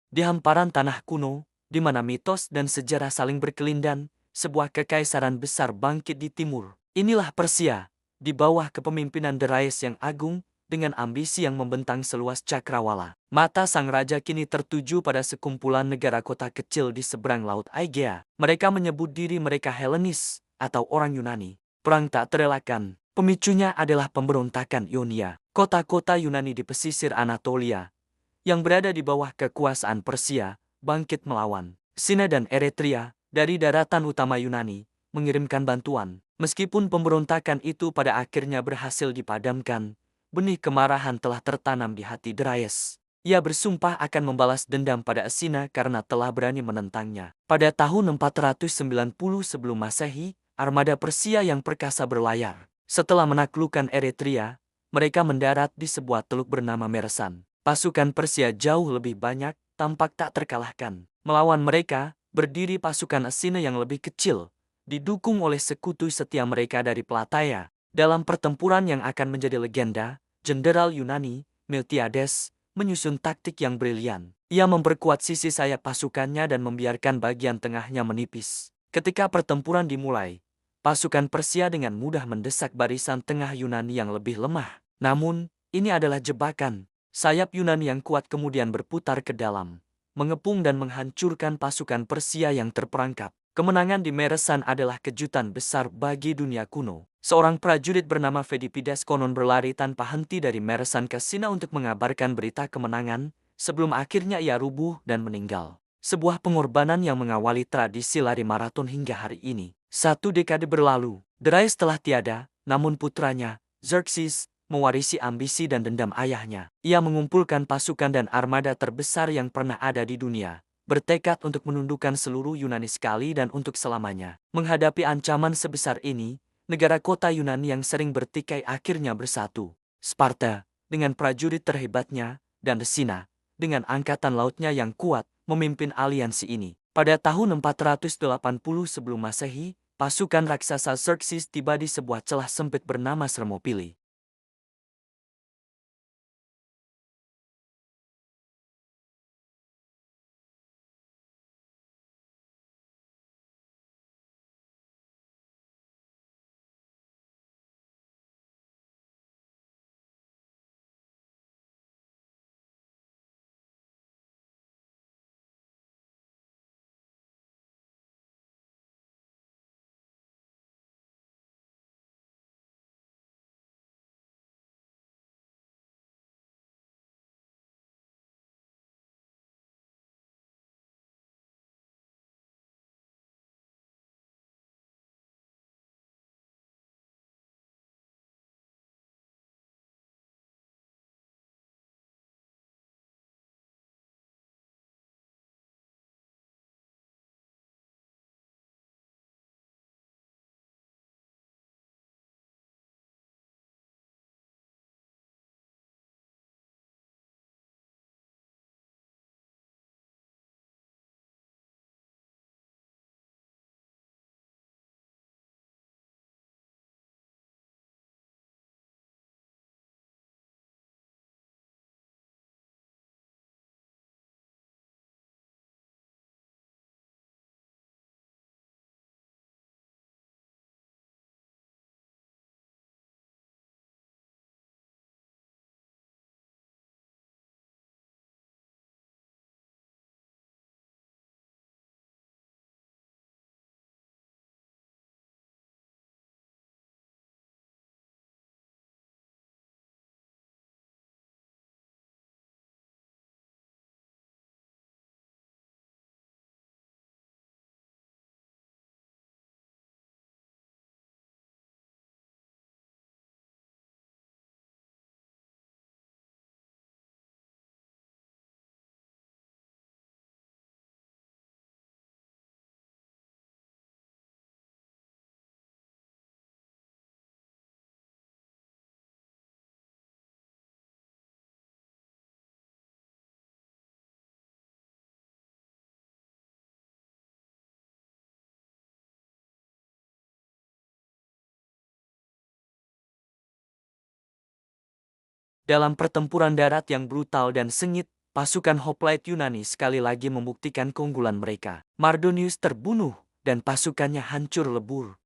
Di hamparan tanah kuno, di mana mitos dan sejarah saling berkelindan, sebuah kekaisaran besar bangkit di timur. Inilah Persia, di bawah kepemimpinan Darius yang agung, dengan ambisi yang membentang seluas cakrawala. Mata sang raja kini tertuju pada sekumpulan negara kota kecil di seberang Laut Aegea. Mereka menyebut diri mereka Helenis, atau orang Yunani. Perang tak terelakkan. Pemicunya adalah pemberontakan Ionia. Kota-kota Yunani di pesisir Anatolia, yang berada di bawah kekuasaan Persia, bangkit melawan. Sina dan Eretria, dari daratan utama Yunani, mengirimkan bantuan. Meskipun pemberontakan itu pada akhirnya berhasil dipadamkan, benih kemarahan telah tertanam di hati Darius. Ia bersumpah akan membalas dendam pada Asina karena telah berani menentangnya. Pada tahun 490 sebelum Masehi, armada Persia yang perkasa berlayar. Setelah menaklukkan Eretria, mereka mendarat di sebuah teluk bernama Meresan. Pasukan Persia jauh lebih banyak, tampak tak terkalahkan. Melawan mereka, berdiri pasukan Asina yang lebih kecil, didukung oleh sekutu setia mereka dari Plataea. Dalam pertempuran yang akan menjadi legenda, Jenderal Yunani, Miltiades, menyusun taktik yang brilian. Ia memperkuat sisi sayap pasukannya dan membiarkan bagian tengahnya menipis. Ketika pertempuran dimulai, pasukan Persia dengan mudah mendesak barisan tengah Yunani yang lebih lemah. Namun, ini adalah jebakan. Sayap Yunani yang kuat kemudian berputar ke dalam, mengepung dan menghancurkan pasukan Persia yang terperangkap. Kemenangan di Meresan adalah kejutan besar bagi dunia kuno. Seorang prajurit bernama Pheidippides konon berlari tanpa henti dari Meresan ke Sina untuk mengabarkan berita kemenangan, sebelum akhirnya ia rubuh dan meninggal. Sebuah pengorbanan yang mengawali tradisi lari maraton hingga hari ini. 1 dekade berlalu, Darius telah tiada, namun putranya, Xerxes, mewarisi ambisi dan dendam ayahnya. Ia mengumpulkan pasukan dan armada terbesar yang pernah ada di dunia, bertekad untuk menundukkan seluruh Yunani sekali dan untuk selamanya. Menghadapi ancaman sebesar ini, negara kota Yunani yang sering bertikai akhirnya bersatu. Sparta, dengan prajurit terhebatnya, dan Messina, dengan angkatan lautnya yang kuat, memimpin aliansi ini. Pada tahun 480 sebelum Masehi, pasukan raksasa Xerxes tiba di sebuah celah sempit bernama Thermopylae. Dalam pertempuran darat yang brutal dan sengit, pasukan hoplite Yunani sekali lagi membuktikan keunggulan mereka. Mardonius terbunuh dan pasukannya hancur lebur.